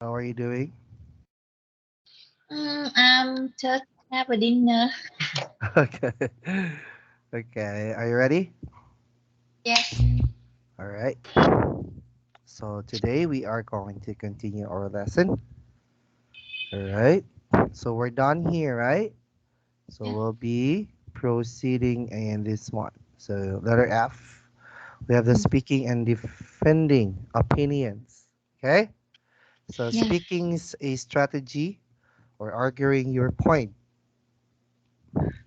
How are you doing? I'm just have a dinner. Okay. Okay. Are you ready? Yes. All right. So today we are going to continue our lesson. All right. So we're done here, right? So Yeah. we'll be proceeding in this one. So letter F. We have the Mm, speaking and defending opinions. Okay. So yeah. speaking is a strategy or arguing your point.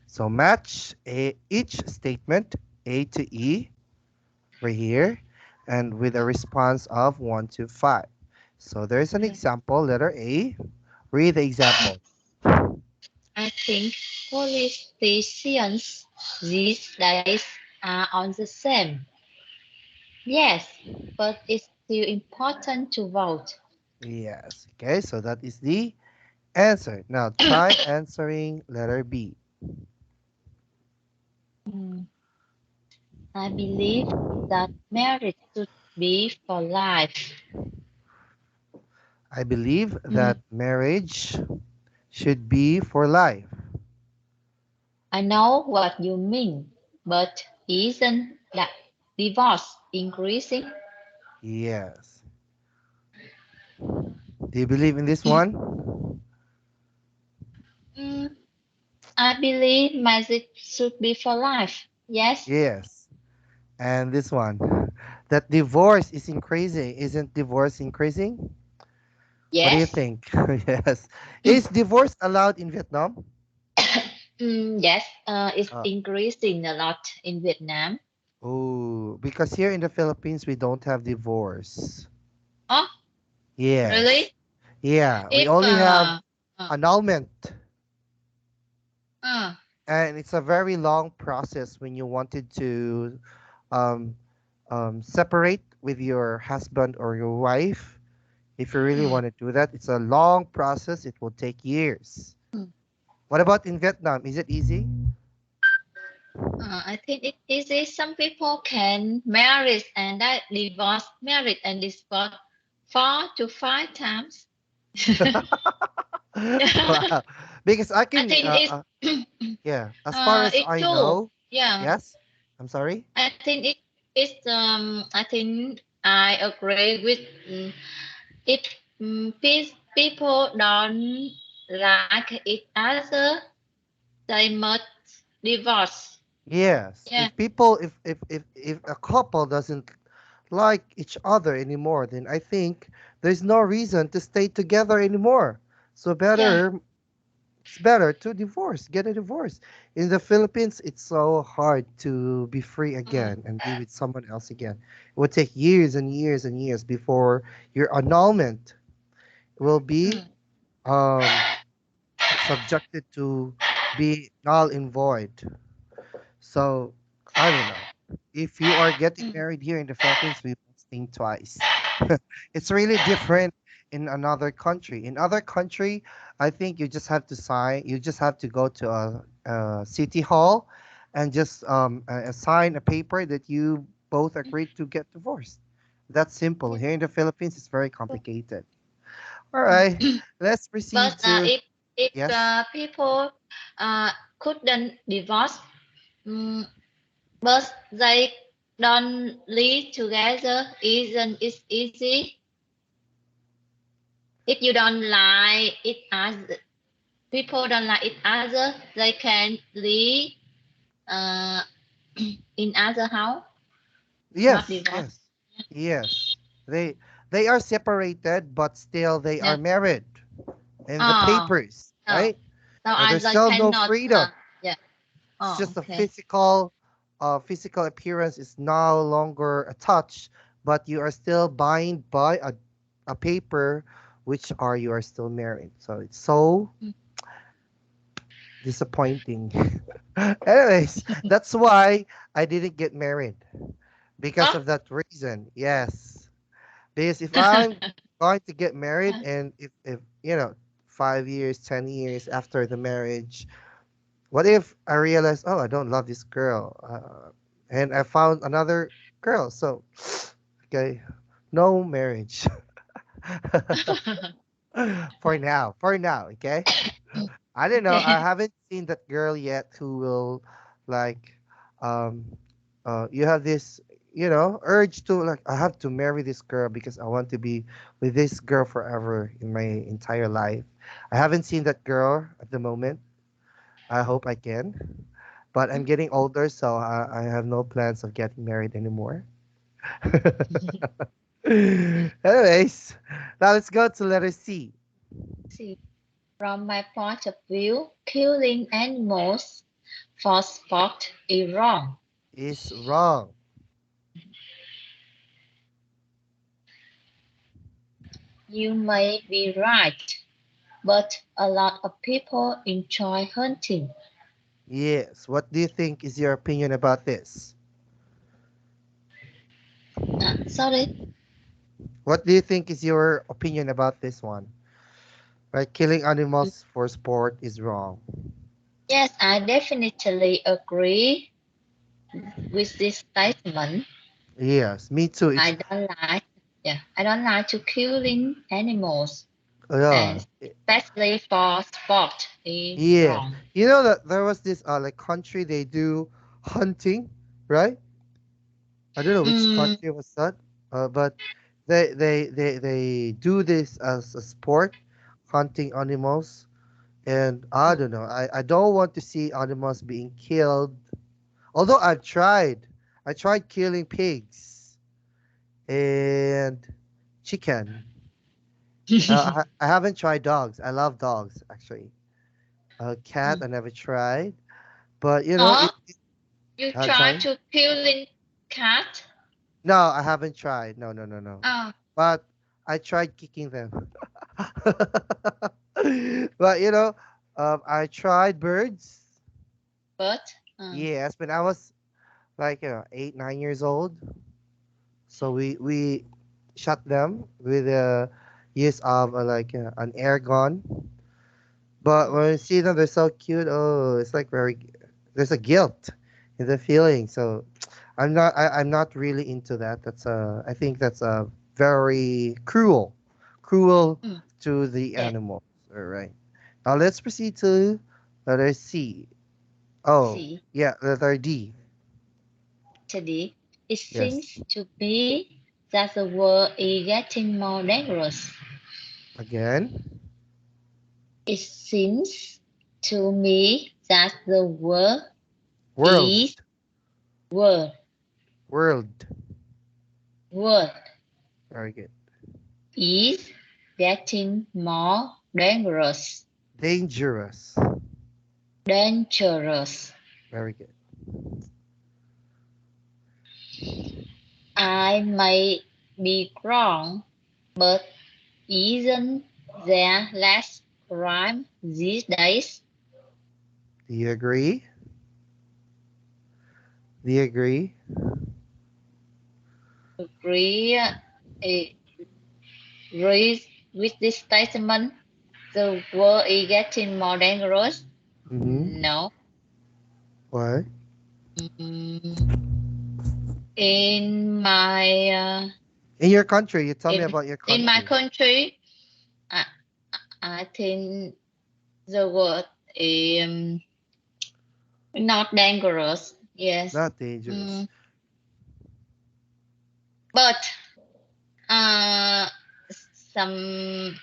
So match each statement A to E right here and with a response of 1 to 5. So there's an Yeah. example, letter A. Read the example. I think police stations these days are on the same. Yes, but it's still important to vote. Yes. Okay, so that is the answer. Now try answering letter B. Mm, I believe that marriage should be for life. I believe Mm, that marriage should be for life. I know what you mean, but isn't that divorce increasing? Yes. Do you believe in this one? Mm, I believe marriage should be for life. Yes. Yes. And this one. That divorce is increasing. Isn't divorce increasing? What do you Yes. think? Yes. Is divorce allowed in Vietnam? Yes. It's Uh, increasing a lot in Vietnam. oh, because here in the Philippines we don't have divorce. Oh, Yes. really? Yeah, we If only have uh, annulment. uh, And it's a very long process when you wanted to um, separate with your husband or your wife. If you really mm, want to do that, it's a long process. It will take years. mm, What about in Vietnam? Is it easy? I think it easy. Some people can marry and that divorce, married and divorce 4 to 5 times. Wow. Because I I can, think it's yeah, as far as it's I true. know, Yeah, yes, I'm sorry. I think it's. I think I agree with. If people don't like each other, they must divorce. Yes, Yeah, if a couple doesn't like each other anymore, then I think there's no reason to stay together anymore. So yeah. it's better to divorce, get a divorce. In the Philippines, it's so hard to be free Mm, again and be with someone else again. It would take years and years and years before your annulment will be mm, um subjected to be null and void. So I don't know. If you are getting mm, married here in the Philippines, we must think twice. It's really different in another country. In other country, I think you just have to sign. You just have to go to a city hall, and just sign a paper that you both agreed to get divorced. That's simple. yeah. Here in the Philippines, it's very complicated. All Mm. right, let's But proceed to if yes. people uh, couldn't divorce, um, but they don't live together, isn't it easy? If you don't like it other, people don't like each other, they can live uh, in other house, not Yes, divorce. yes, yes. They they are separated, but still they are Yeah. married in the Oh, papers, no. right? So But I there's like still no cannot. freedom. Yeah. It's Oh, just a okay. physical appearance is no longer attached, but you are still bound by a paper, which are you are still married. So it's so Mm. disappointing. Anyways, that's why I didn't get married because Oh. of that reason. Yes. Because if I'm going to get married and if 5 years, 10 years after the marriage, what if I realize, oh, I don't love this girl, and I found another girl? So, okay, no marriage. For now, okay? I don't know. I haven't seen that girl yet who will like um you have this, urge to like I have to marry this girl because I want to be with this girl forever in my entire life. I haven't seen that girl at the moment. I hope I can. But I'm getting older, so I have no plans of getting married anymore. Anyways, now let's go to letter C. See, from my point of view, killing animals for sport is wrong. Is wrong. You may be right, but a lot of people enjoy hunting. Yes. What do you think is your opinion about this? Sorry. What do you think is your opinion about this one? Right, killing animals for sport is wrong. Yes, I definitely agree with this statement. Yes, me too. I It's don't like, yeah, I don't like to killing animals, yeah, and especially for sport is yeah. wrong. You know that there was this like country they do hunting, right? I don't know which Mm, country was that, but they do this as a sport, hunting animals, and I don't know. I don't want to see animals being killed. Although I tried killing pigs and chicken. I haven't tried dogs. I love dogs actually. Cat mm. I never tried, but Oh, you I'm try sorry. to killing cat? No, I haven't tried. No, no, no, no. Oh, But I tried kicking them. But I tried birds. but Yes, when I was like 8, 9 years old. So we shot them with the use of an air gun. But when you see them, they're so cute. Oh, it's like there's a guilt in the feeling. So I'm not really into that. I think that's very cruel mm, to the yes. animals. All right. Now let's proceed to letter C. Oh, See, yeah, letter D. today it Yes. seems to be that the world is getting more dangerous. Again. It seems to me that the World. is world World. world Very good. is getting more dangerous. Dangerous. Dangerous. Very good. I may be wrong, but isn't there less crime these days? Do you agree? Do you agree? Agree, agree with this statement? The world is getting more dangerous? Mm-hmm. No. Why? Mm, in my In your country, you tell me in about your in my country. country, I, I think the world is not dangerous. Yes. Not dangerous. Mm, but uh, some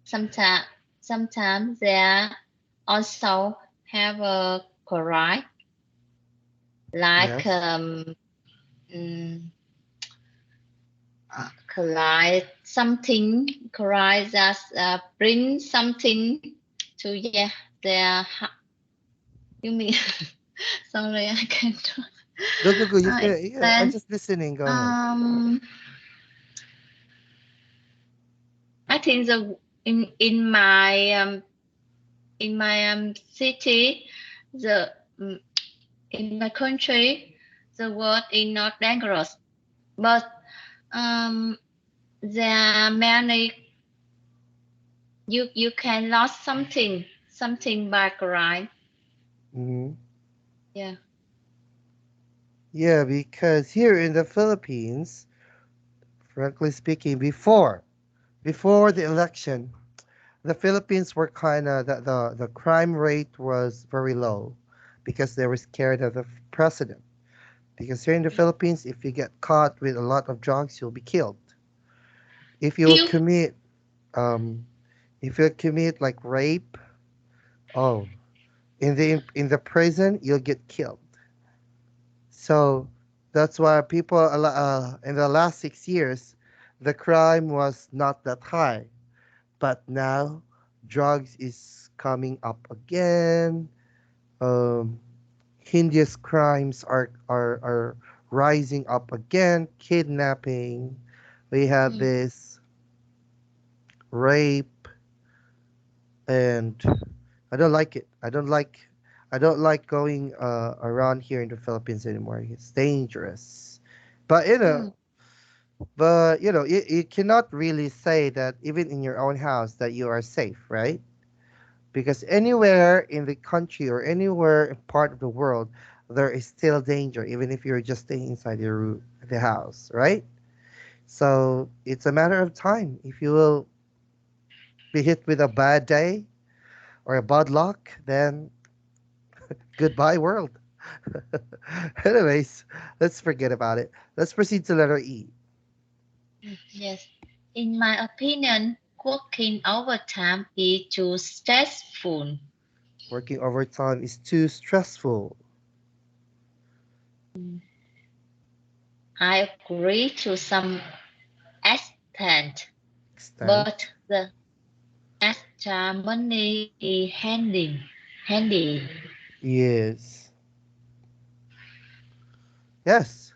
sometimes sometimes there also have a crime like Yes. mm, collide something collide that bring something to yeah their you mean sorry I can't Go, go, go. You can. Yeah, I'm explain just listening. Go ahead. um I think the in my city the in my country the world is not dangerous but um there are many you can lose something by crime. Mm-hmm. Yeah. Yeah, because here in the Philippines, frankly speaking, before Before the election, the Philippines were kind of the crime rate was very low because they were scared of the president. Because here in the Philippines, if you get caught with a lot of drugs, you'll be killed. If you Kill. commit um, if you commit like rape, oh, in the prison, you'll get killed. So that's why people in the last 6 years, the crime was not that high. But now, drugs is coming up again. Um, Hideous crimes are rising up again. Kidnapping. We have Mm. this rape, and I don't like it. I don't like going around here in the Philippines anymore. It's dangerous. But you know, Mm. you cannot really say that even in your own house that you are safe, right? Because anywhere in the country or anywhere in part of the world, there is still danger, even if you're just staying inside the house, right? So it's a matter of time. If you will be hit with a bad day or a bad luck, then goodbye, world. Anyways, let's forget about it. Let's proceed to letter E. Yes. In my opinion, working overtime is too stressful. Working overtime is too stressful. I agree to some extent, but Extent. the extra money is handy. Yes. Yes.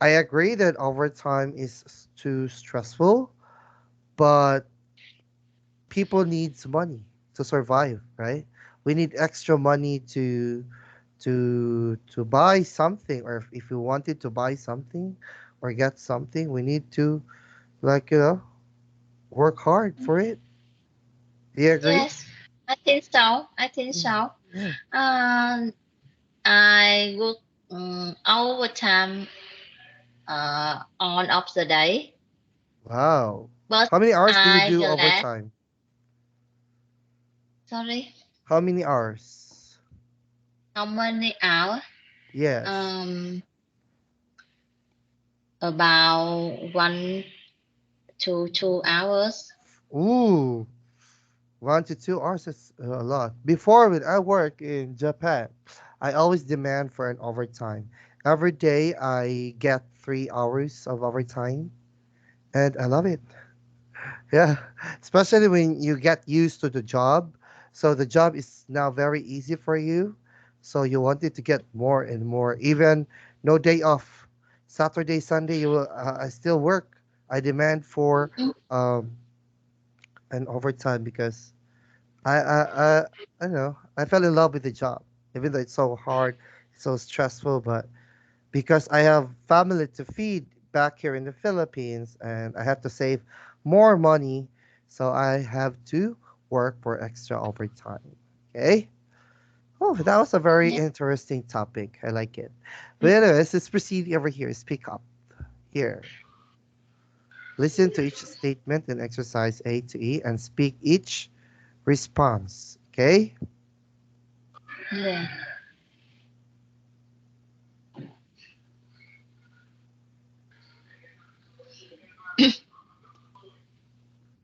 I agree that overtime is too stressful, but people needs money to survive, right? We need extra money to buy something, or if we wanted to buy something or get something, we need to, like, work hard for it. Do you agree? Yes, I think so. I think Mm, so. yeah. Um, I work overtime on of the day, Wow. but How many hours do you I do glad. overtime? Sorry, How many hours? how many hours? Yes. Um, about 1 to 2 hours. Ooh, 1 to 2 hours is a lot. Before, when I work in Japan, I always demand for an overtime. Every day I get 3 hours of overtime, and I love it. Yeah, especially when you get used to the job. So the job is now very easy for you. So you wanted to get more and more. Even no day off. Saturday, Sunday, you will. I still work. I demand for Mm, um, an overtime because I I don't know. I fell in love with the job, even though it's so hard, it's so stressful. But because I have family to feed back here in the Philippines, and I have to save more money, so I have to work for extra overtime. Okay. Oh, that was a very yes. interesting topic. I like it. But anyways, let's proceed over here. Speak up here. Listen to each statement in exercise A to E and speak each response. Okay. Yeah.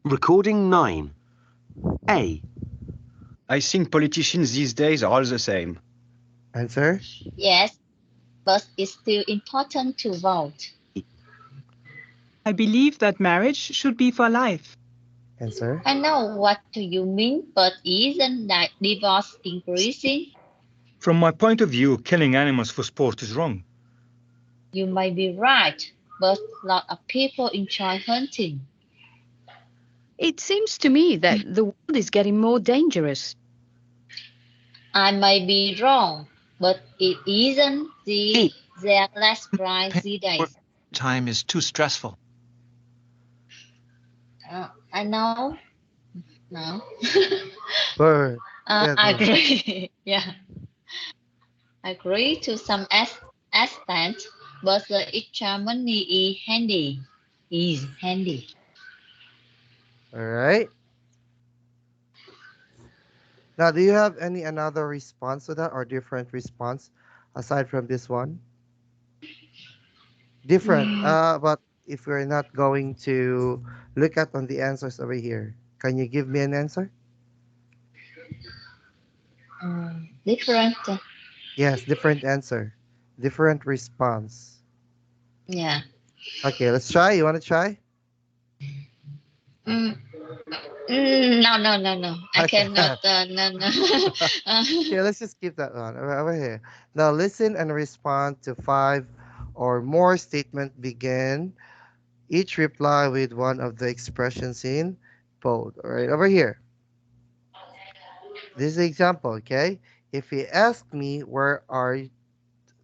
Recording 9. A. I think politicians these days are all the same. Answer. Yes, but it's still important to vote. I believe that marriage should be for life. Answer. I know what do you mean, but isn't that divorce increasing? From my point of view, killing animals for sport is wrong. You might be right, but a lot of people enjoy hunting. It seems to me that the world is getting more dangerous. I might be wrong, but it isn't E. there less crime these Work days. time is too stressful. I know. No. Bird. Yeah, I go. agree. Yeah, I agree to some extent, but the extra money is handy. Is handy. All right. Now, do you have any another response to that or different response aside from this one? Different. Mm, But if we're not going to look at on the answers over here, can you give me an answer? different. Yes, different answer, different response. Yeah. Okay, let's try. You want to try? Mm, no, no, no, no. I Okay. cannot. No, no. Okay, let's just keep that one over here. Now listen and respond to five or more statement begin. Each reply with one of the expressions in bold. All right, over here. This is the example, okay? If he asked me where are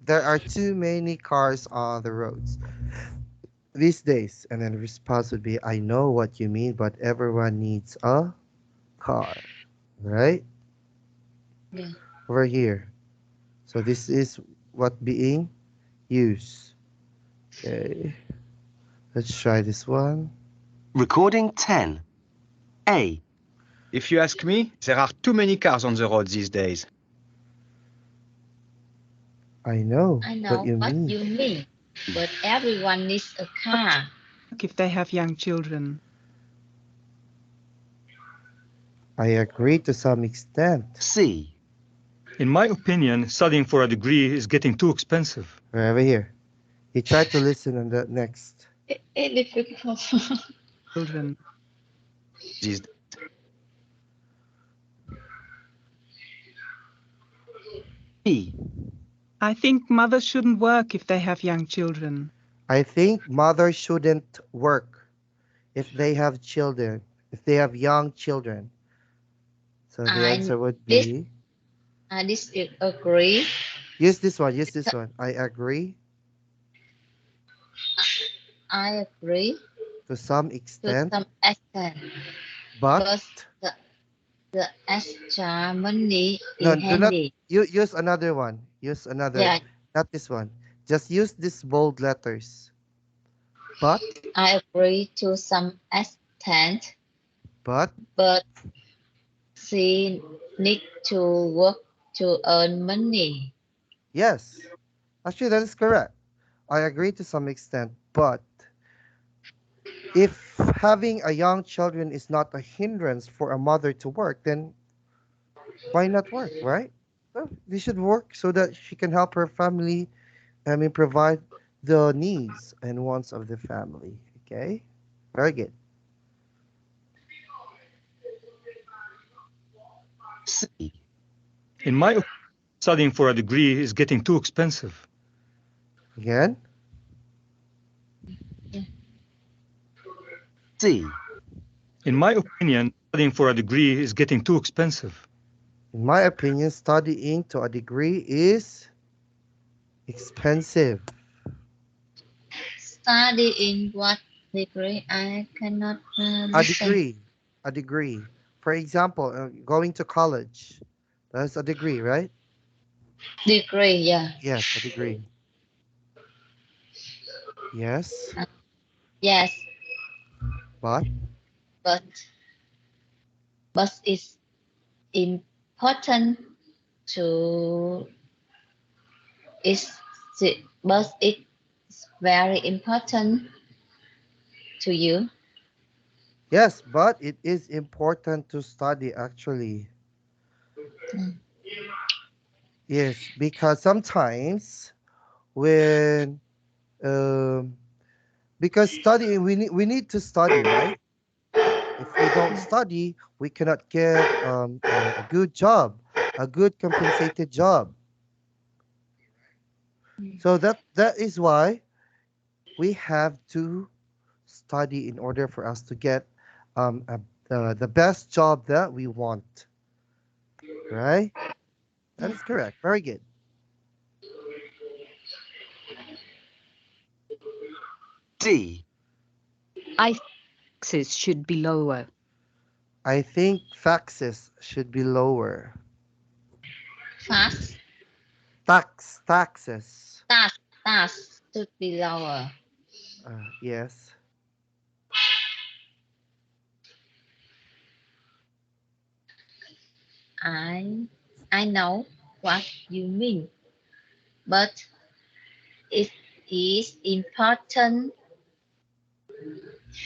there are too many cars on the roads these days, and then the response would be, I know what you mean, but everyone needs a car, right? Yeah. Over here. So this is what being used. Okay, let's try this one. Recording 10. A. If you ask me, there are too many cars on the road these days. I know I what know you what mean. you mean, but everyone needs a car. If they have young children. I agree to some extent. C. In my opinion, studying for a degree is getting too expensive. Right over here. You try to listen on the next. It's difficult. Children. These B. I think mothers shouldn't work if they have young children. I think mothers shouldn't work if they have children, if they have young children. So the I answer would this be I disagree. use this one, use this one. I agree I agree to some to extent, some extent, but but the extra money no, is do not handy. use another one. Use another, Yeah, not this one. Just use these bold letters. But, I agree to some extent, but, but she need to work to earn money. yes. Actually, that is correct. I agree to some extent, but if having a young children is not a hindrance for a mother to work, then why not work, right? Well, they should work so that she can help her family, I mean, provide the needs and wants of the family. Okay? Very good. C. In my opinion, studying for a degree is getting too expensive. Again, C. In my opinion, studying for a degree is getting too expensive. in my opinion, studying to a degree is expensive. Study in what degree? I cannot A listen. degree, a degree. For example, going to college. That's a degree, right? Degree, yeah. Yes, a degree. Yes, Yes, but but it's important to is but it's very important to you. yes, but it is important to study actually. Mm. Yes, because sometimes when um because studying we need to study, right? If we don't study, we cannot get a good job, a good compensated job. So that is why we have to study in order for us to get the best job that we want, right? That is correct. Very good. D. I think taxes should be lower. I think taxes should be lower. Fast Taxes. task should be lower. Yes. I know what you mean, but it is important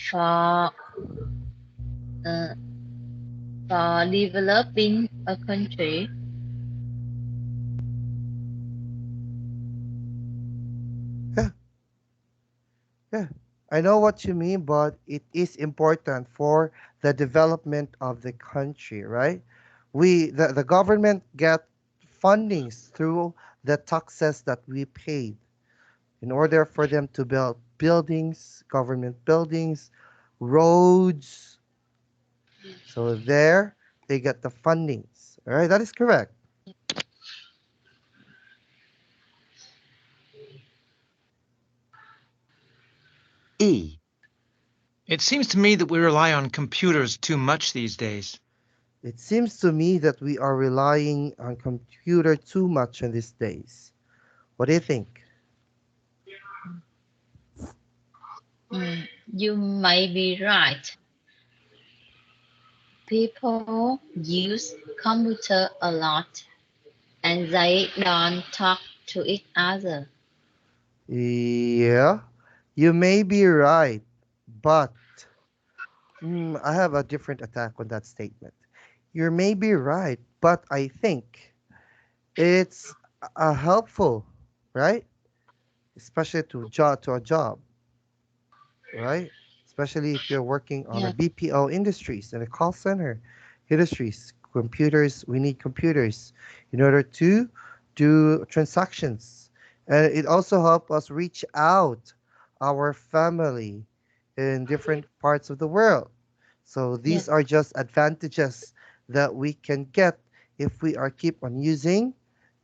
for uh, for developing a country. Yeah, yeah. I know what you mean, but it is important for the development of the country, right? The government get fundings through the taxes that we paid in order for them to build buildings, government buildings, roads. So there they get the fundings. All right, that is correct. E. It seems to me that we rely on computers too much these days. It seems to me that we are relying on computer too much in these days. What do you think? You may be right. People use computer a lot and they don't talk to each other. Yeah, you may be right, but I have a different attack on that statement. You may be right, but I think it's helpful, right? Especially to a job, right? Especially if you're working on a Yeah, BPO industries and a call center industries. Computers, we need computers in order to do transactions. And it also helps us reach out our family in different parts of the world. So yeah, these are just advantages that we can get if we are keep on using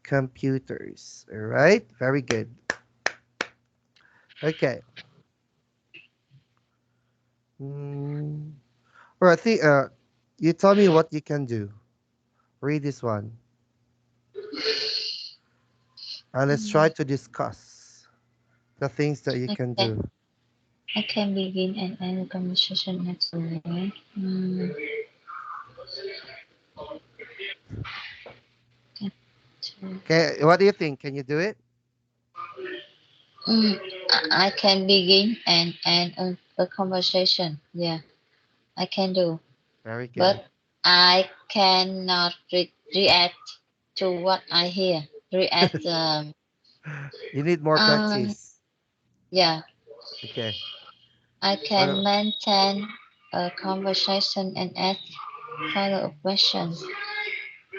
computers. All right? Very good. Okay. Mm, Or I think you tell me what you can do. Read this one, and let's try to discuss the things that you can okay. do. I can begin and end the conversation naturally. Okay. Okay, what do you think? Can you do it? Mm, I can begin and end a conversation. Yeah, I can do. Very good. But I cannot react to what I hear. React, You need more um, practice. yeah, Okay. I What can maintain a conversation and ask follow-up questions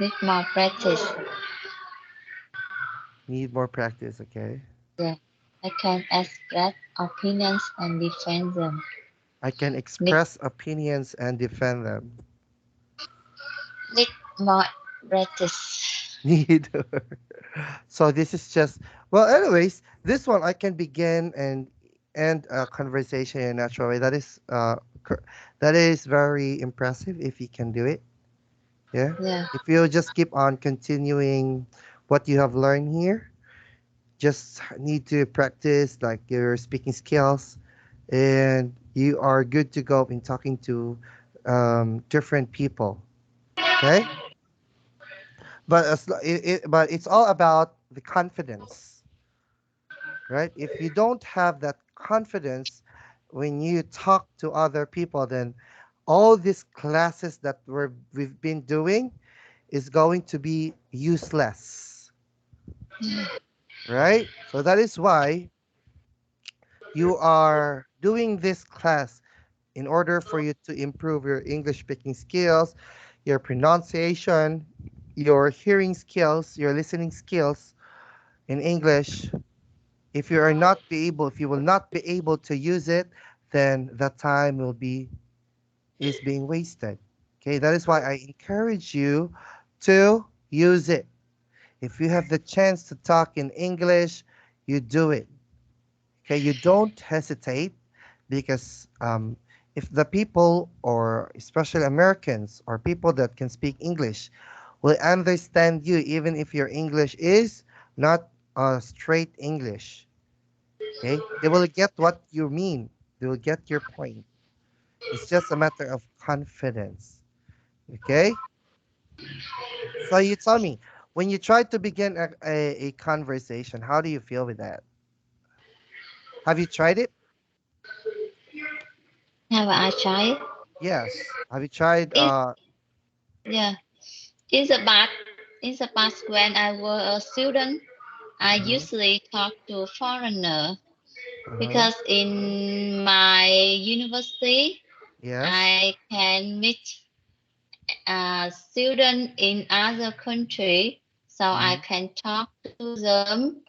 with more practice. need more practice, okay? Yeah, I can express opinions and defend them. I can Need, express opinions and defend them. need more practice. Need. So this is just well. Anyways, this one I can begin and end a conversation in a natural way. That is very impressive if you can do it. Yeah. Yeah, If you just keep on continuing what you have learned here, just need to practice like your speaking skills, and you are good to go in talking to different people. Okay. But it's all about the confidence, right? If you don't have that confidence when you talk to other people, then all these classes that we've been doing is going to be useless, right? So that is why you are doing this class in order for you to improve your English speaking skills, your pronunciation, your hearing skills, your listening skills in English. If you will not be able to use it, then the time is being wasted. Okay, that is why I encourage you to use it. If you have the chance to talk in English, you do it. Okay, you don't hesitate because if the people, or especially Americans or people that can speak English, will understand you even if your English is not straight English. Okay, they will get what you mean. They will get your point. It's just a matter of confidence. Okay, So you tell me, when you try to begin a conversation, how do you feel with that? Have you tried it? Have I tried? Yes. Have you tried? It, yeah. In the past, when I was a student, I Mhm, usually talk to foreigner uh-huh. because in my university, Yes. I can meet students in other country, so I Mm-hmm. can talk to them.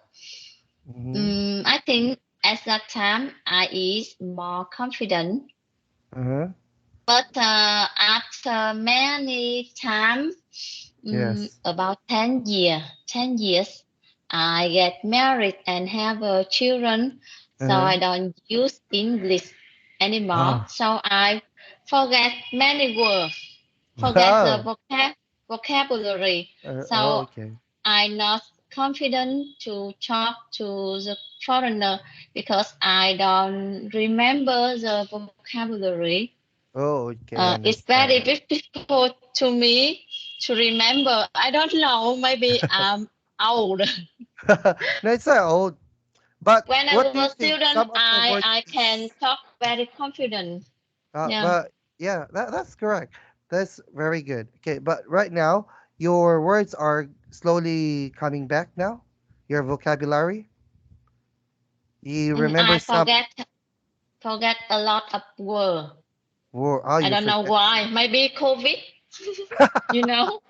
Mm-hmm. I think at that time I is more confident, Uh-huh. but after many time, Yes. about 10 years, I get married and have children, so Uh-huh. I don't use English anymore. Ah. So I forget many words, forget the Wow. vocabulary. Oh, So okay. I'm not confident to talk to the foreigner because I don't remember the vocabulary. Oh, okay. I It's very understand. difficult to me to remember. I don't know. Maybe I'm old. No, it's not old. But When I what do was you a think? student, Some of the words I can is, talk very confident. Yeah. but yeah, that's correct. That's very good. Okay, but right now, your words are slowly coming back now. Your vocabulary. You remember I some forget a lot of word. word. Oh, I you don't know forget. why. Maybe COVID. You know.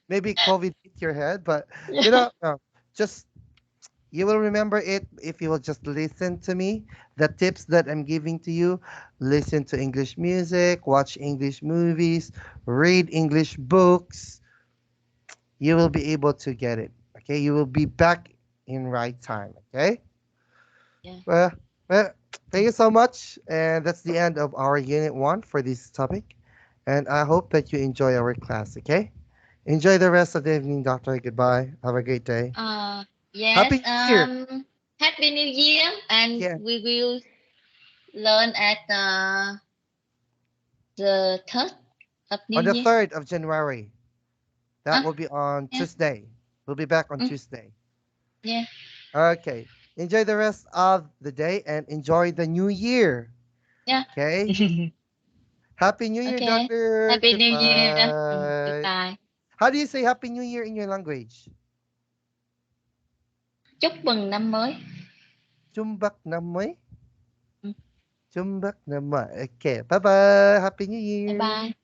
Maybe COVID hit your head, but Yeah. just you will remember it if you will just listen to me. The tips that I'm giving to you: listen to English music, watch English movies, read English books. You will be able to get it. Okay, you will be back in right time. Okay. Yeah. Well, well, thank you so much, and that's the end of our unit 1 for this topic. And I hope that you enjoy our class. Okay. Enjoy the rest of the evening, Doctor. Goodbye. Have a great day. Yes. Happy New Year. Happy New Year, and Yeah. we will learn at the third of New On the Year. 3rd of January. That Ah, will be on yeah. Tuesday. We'll be back on Mm, Tuesday. yeah. Okay. Enjoy the rest of the day and enjoy the new year. Yeah. Okay. Happy New Year, Okay. Doctor. Happy New Year. Goodbye. Goodbye. How do you say Happy New Year in your language? Chúc mừng năm mới. Chumbak namay? Mm, Chumbak namay. Okay. Bye bye. Happy New Bye Year. bye.